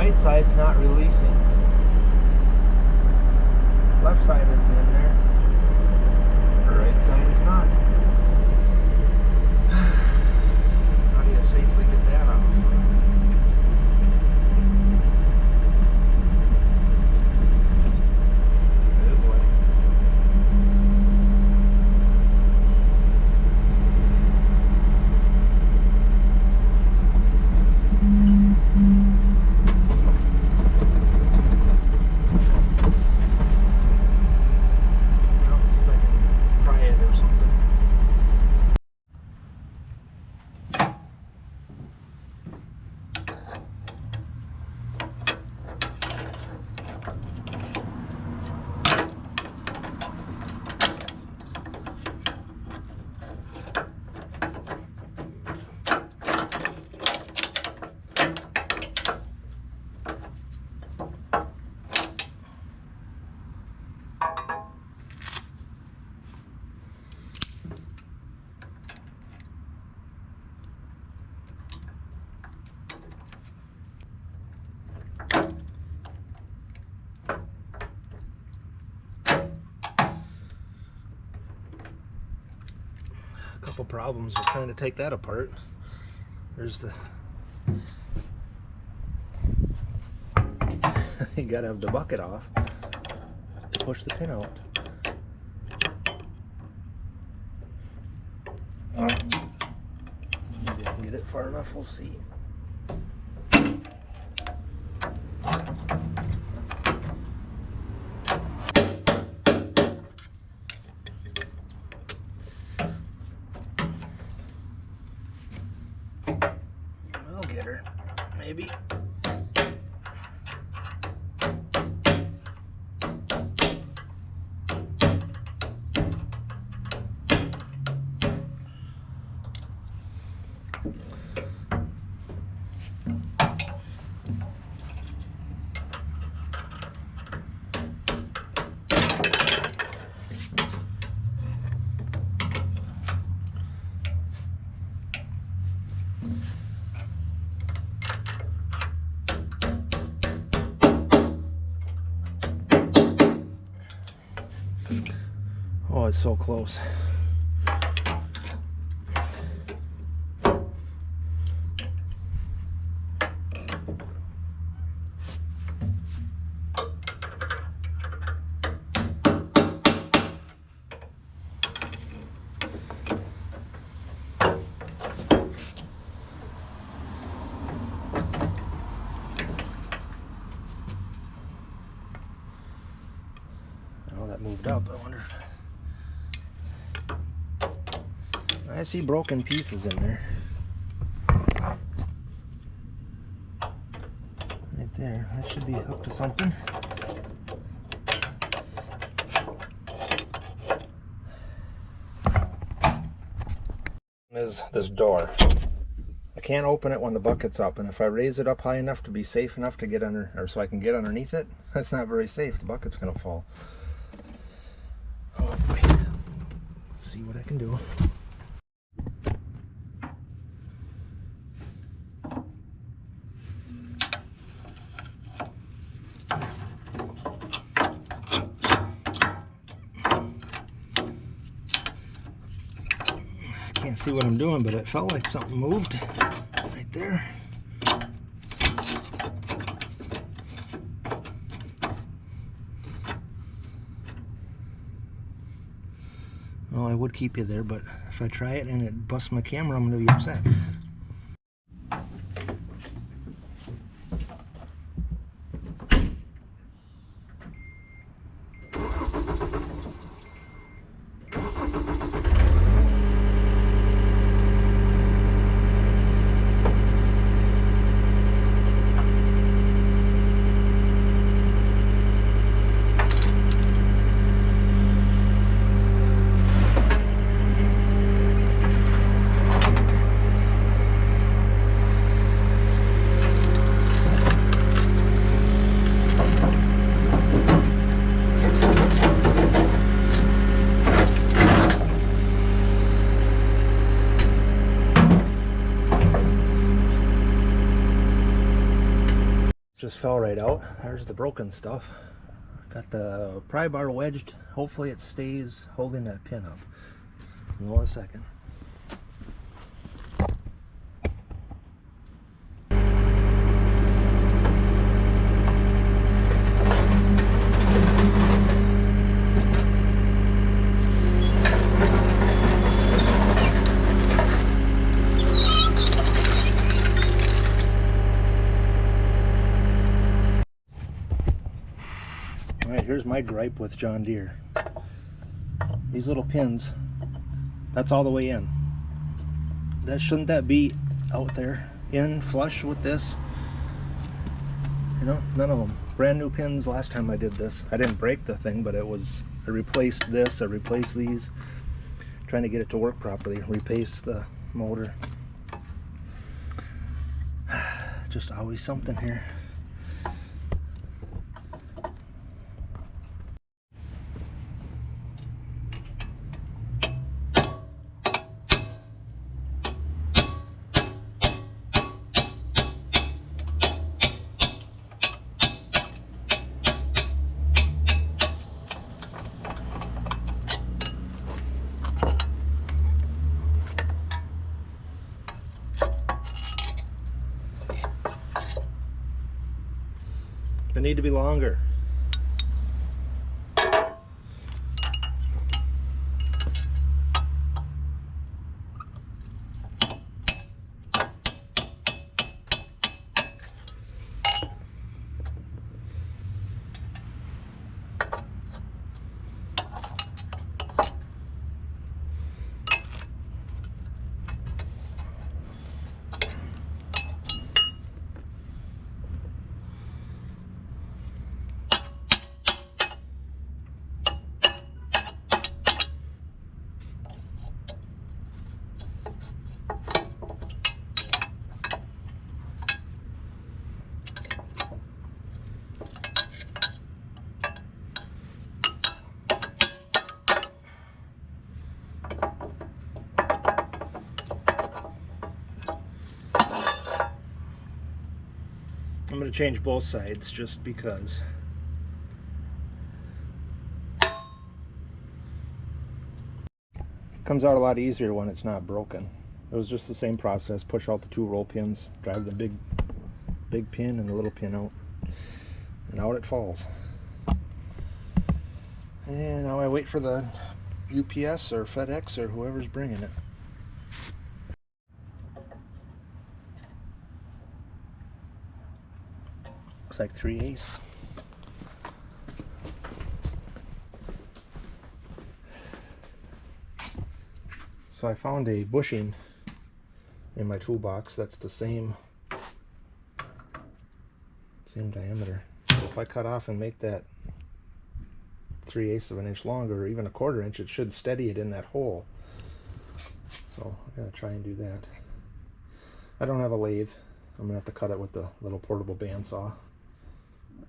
right side's not releasing. Left side is in there. The right side is not. How do you safely get that off? Oh boy. Well, see if I can pry it or something. Couple problems with trying to take that apart. There's the you gotta have the bucket off to push the pin out. Maybe I can get it far enough, we'll see. Maybe. Oh, it's so close. Oh, that moved up. I wonder. I see broken pieces in there. Right there. That should be hooked to something. Is this door. I can't open it when the bucket's up, and if I raise it up high enough to be safe enough to get under, or so I can get underneath it, that's not very safe. The bucket's gonna fall. Oh boy. Let's see what I can do. Can't see what I'm doing, but it felt like something moved right there. Well, I would keep you there, but if I try it and it busts my camera, I'm going to be upset. just fell right out. There's the broken stuff. Got the pry bar wedged. Hopefully it stays holding that pin up. Hold on a second. Alright, here's my gripe with John Deere. These little pins, that's all the way in. Shouldn't that be out there, in, flush with this? You know, none of them. Brand new pins last time I did this. I didn't break the thing, but I replaced this, I replaced these. Trying to get it to work properly. Replace the motor. Just always something here. They need to be longer. I'm going to change both sides just because. Comes out a lot easier when it's not broken. It was just the same process. Push out the 2 roll pins, drive the big pin and the little pin out, and out it falls. And now I wait for the UPS or FedEx or whoever's bringing it. Looks like 3/8. So I found a bushing in my toolbox that's the same diameter. So if I cut off and make that 3/8 of an inch longer, or even a 1/4 inch, it should steady it in that hole. So I'm gonna try and do that. I don't have a lathe. I'm gonna have to cut it with the little portable bandsaw,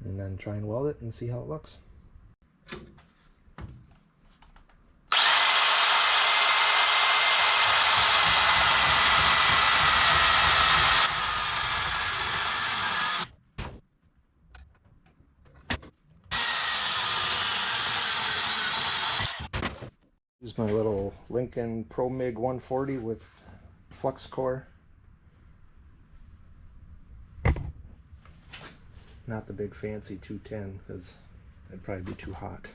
and then try and weld it and see how it looks. Use my little Lincoln Pro MIG 140 with flux core. Not the big fancy 210 because it'd probably be too hot.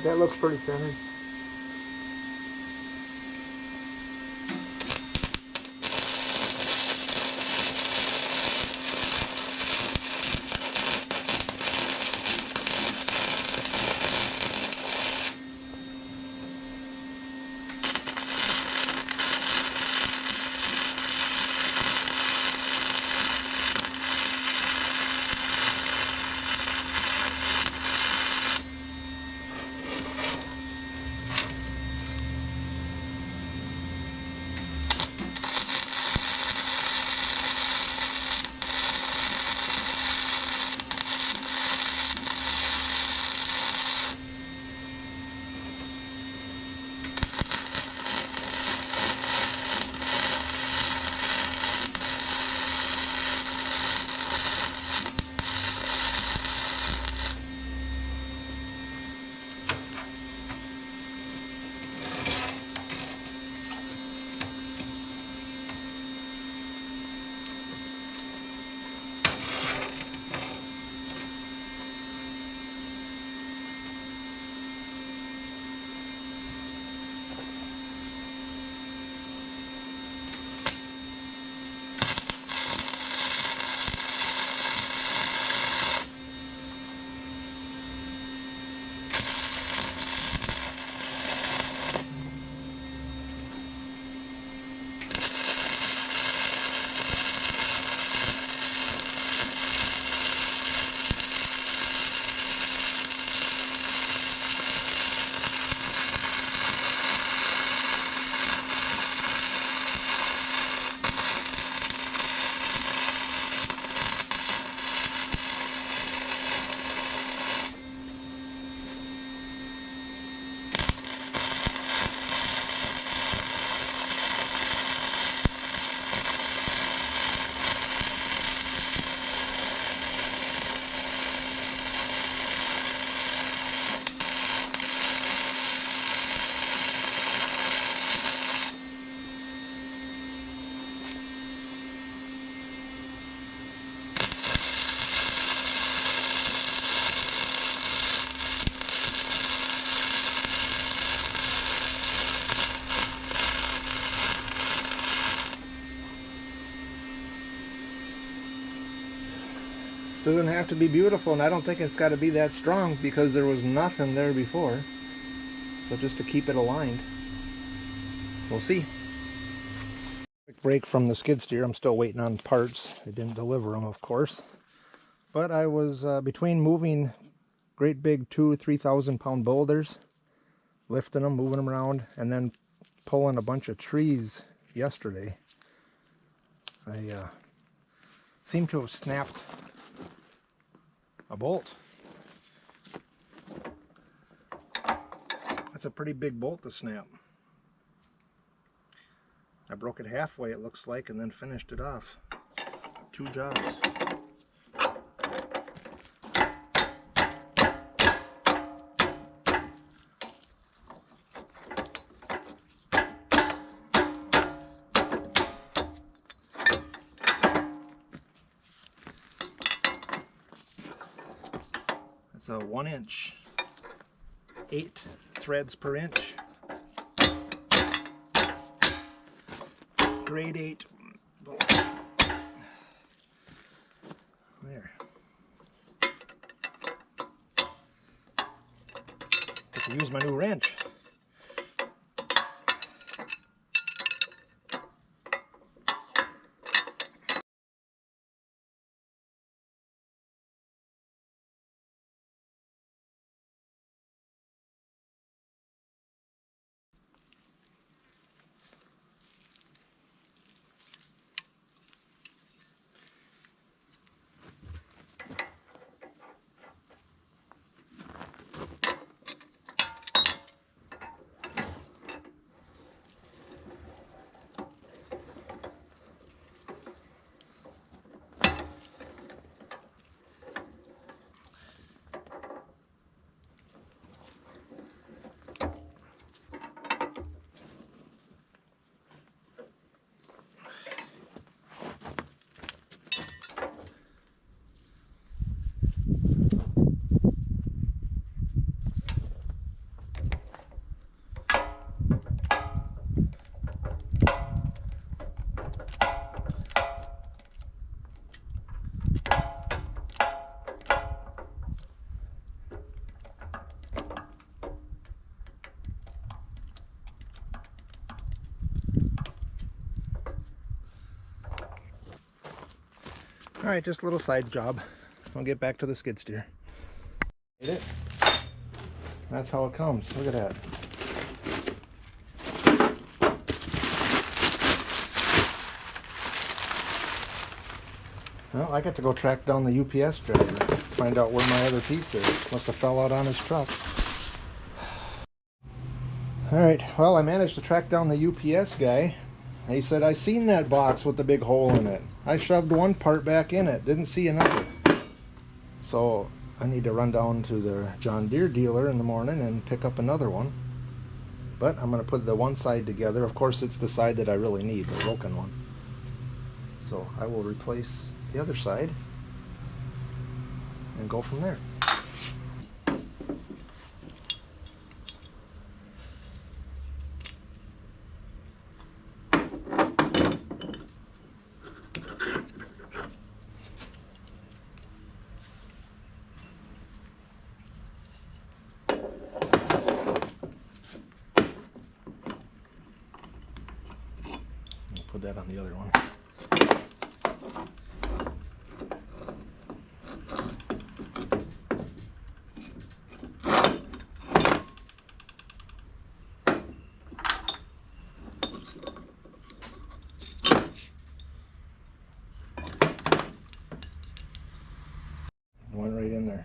That looks pretty centered. Doesn't have to be beautiful, and I don't think it's got to be that strong because there was nothing there before. So just to keep it aligned. We'll see. Quick break from the skid steer. I'm still waiting on parts. They didn't deliver them, of course. But I was between moving great big 2,000-3,000 pound boulders, lifting them, moving them around, and then pulling a bunch of trees yesterday. I seem to have snapped a bolt. That's a pretty big bolt to snap. I broke it halfway, it looks like, and then finished it off. 2 jobs. That's a 1 inch, 8 threads per inch. Grade 8 bolt. There. Get to use my new wrench. Alright, just a little side job. I'll get back to the skid steer. Hit it. That's how it comes. Look at that. Well, I got to go track down the UPS driver, find out where my other piece is. Must have fell out on his truck. Alright, well, I managed to track down the UPS guy. He said, I seen that box with the big hole in it. I shoved one part back in it, didn't see another. So I need to run down to the John Deere dealer in the morning and pick up another one. But I'm going to put the one side together. Of course, it's the side that I really need, the broken one. So I will replace the other side and go from there. Put that on the other one. One right in there.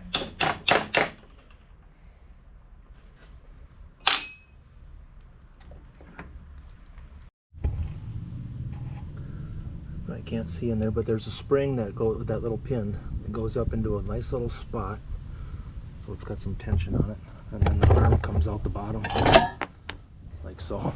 I can't see in there, but there's a spring that goes with that little pin. It goes up into a nice little spot, so it's got some tension on it, and then the arm comes out the bottom like so.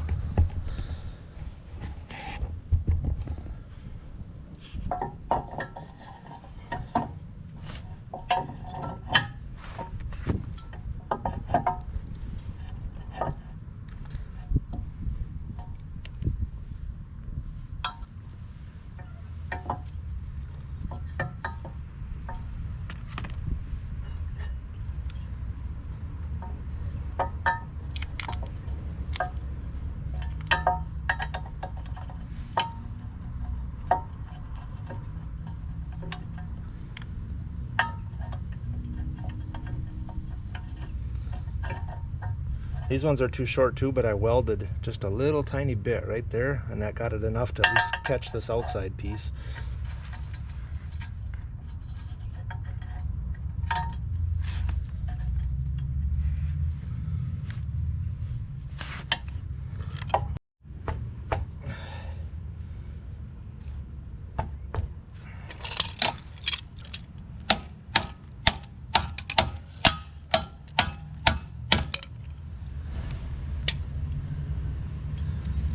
These ones are too short too, but I welded just a little tiny bit right there, and that got it enough to at least catch this outside piece.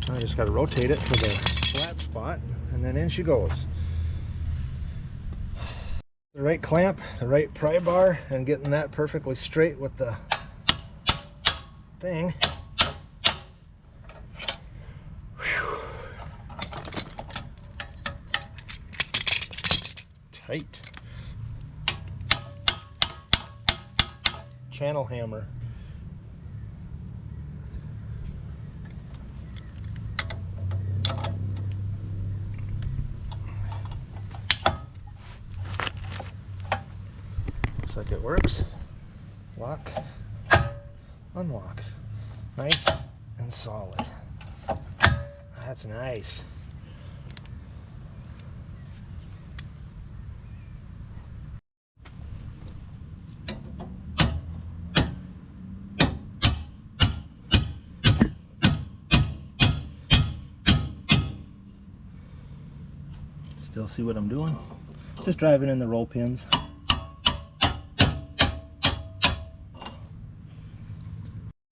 I just got to rotate it to the flat spot, and then in she goes. The right clamp, the right pry bar, and getting that perfectly straight with the thing. Whew. Tight. Channel hammer. Looks like it works. Lock, unlock. Nice and solid. That's nice. Still see what I'm doing? Just driving in the roll pins.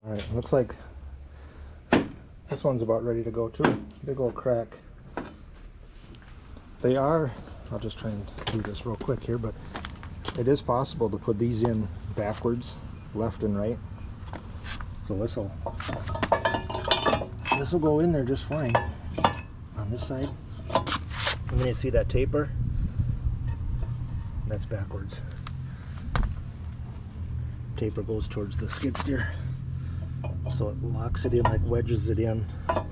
Alright, looks like this one's about ready to go too. Big old crack. They are, I'll just try and do this real quick here, but it is possible to put these in backwards, left and right. So this will go in there just fine on this side. And then you see that taper? That's backwards. Taper goes towards the skid steer. So it locks it in, like wedges it in. So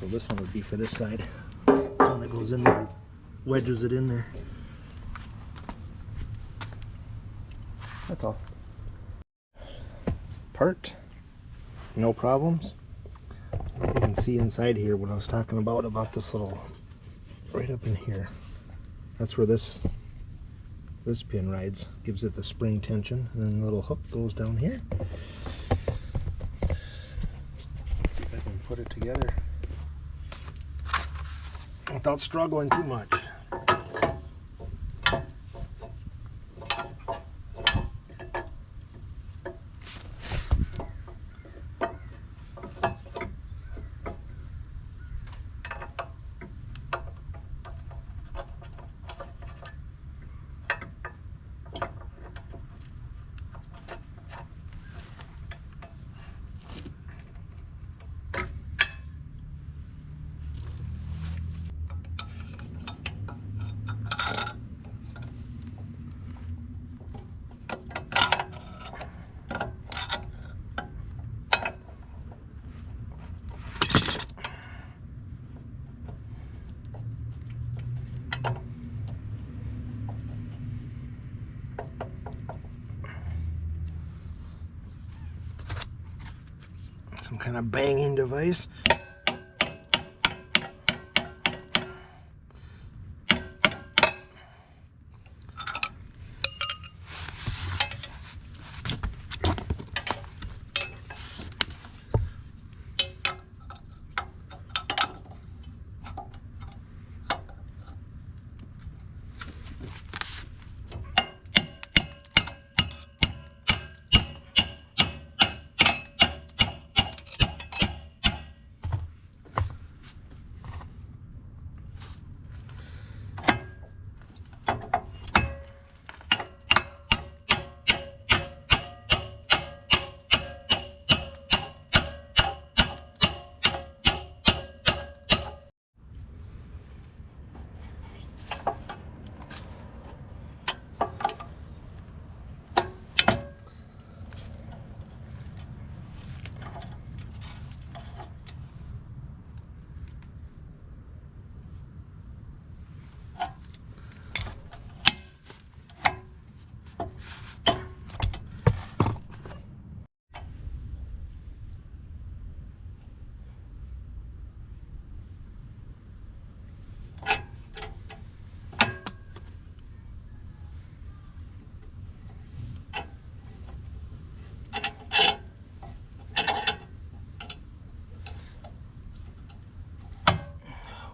this one would be for this side. This one that goes in there, wedges it in there. That's all. Part, no problems. You can see inside here what I was talking about this little, right up in here. That's where this pin rides, gives it the spring tension, and then the little hook goes down here. Let's see if I can put it together without struggling too much. Some kind of banging device.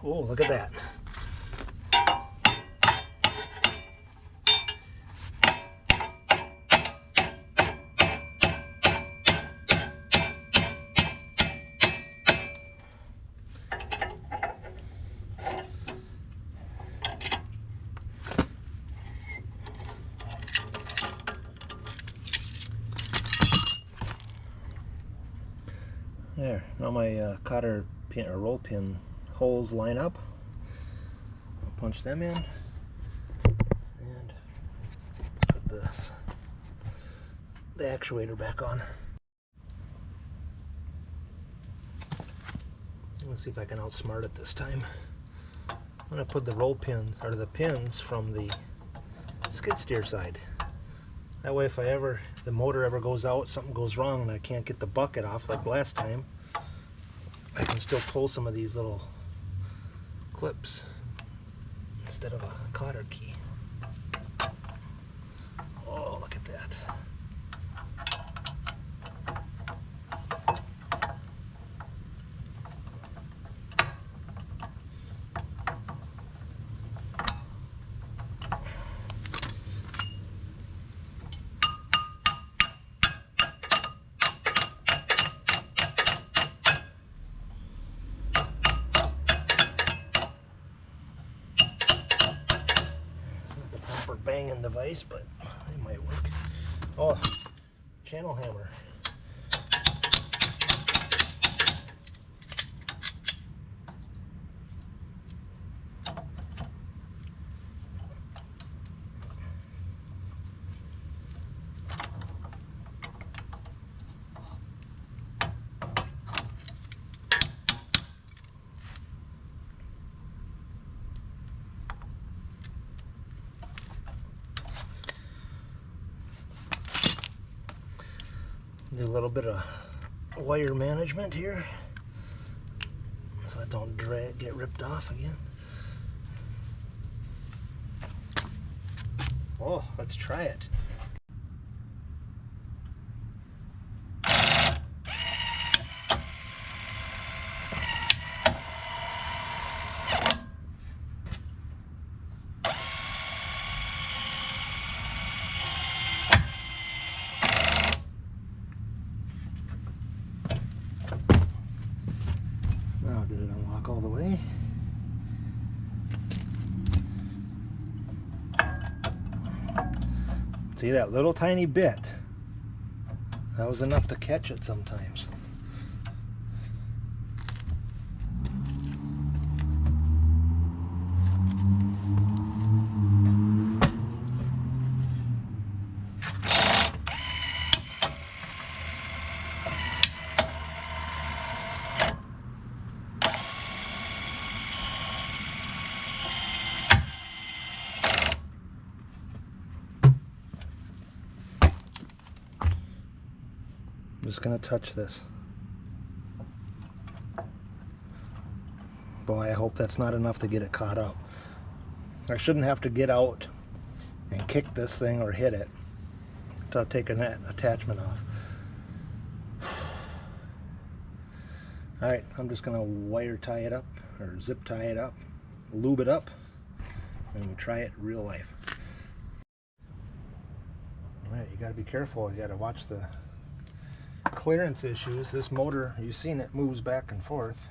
Oh, look at that. There, now my cotter pin or roll pin holes line up. I'll punch them in and put the actuator back on. Let's see if I can outsmart it this time. I'm going to put the roll pins or the pins from the skid steer side. That way if the motor ever goes out, something goes wrong and I can't get the bucket off like last time, I can still pull some of these little clips instead of a cotter key. Oh, look at that. Banging device, but it might work. Oh, channel hammer. Do a little bit of wire management here so I don't get ripped off again. Oh, let's try it. Did it unlock all the way? See that little tiny bit? That was enough to catch it sometimes. I'm just going to touch this. Boy, I hope that's not enough to get it caught up. I shouldn't have to get out and kick this thing or hit it to take an attachment off. Alright, I'm just going to wire tie it up, or zip tie it up, lube it up, and we'll try it real life. Alright, you got to be careful. You got to watch the clearance issues. This motor, you've seen it, moves back and forth,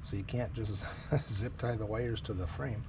so you can't just zip tie the wires to the frame.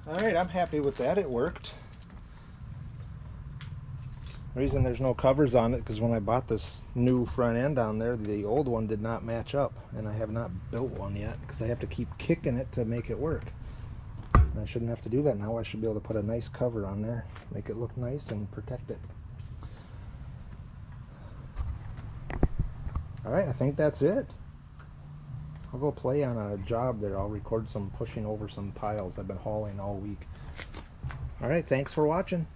Alright, I'm happy with that. It worked. The reason there's no covers on it because when I bought this new front end on there, the old one did not match up, and I have not built one yet because I have to keep kicking it to make it work. And I shouldn't have to do that now. I should be able to put a nice cover on there, make it look nice and protect it. Alright, I think that's it. I'll go play on a job there. I'll record some pushing over some piles I've been hauling all week. Alright, thanks for watching.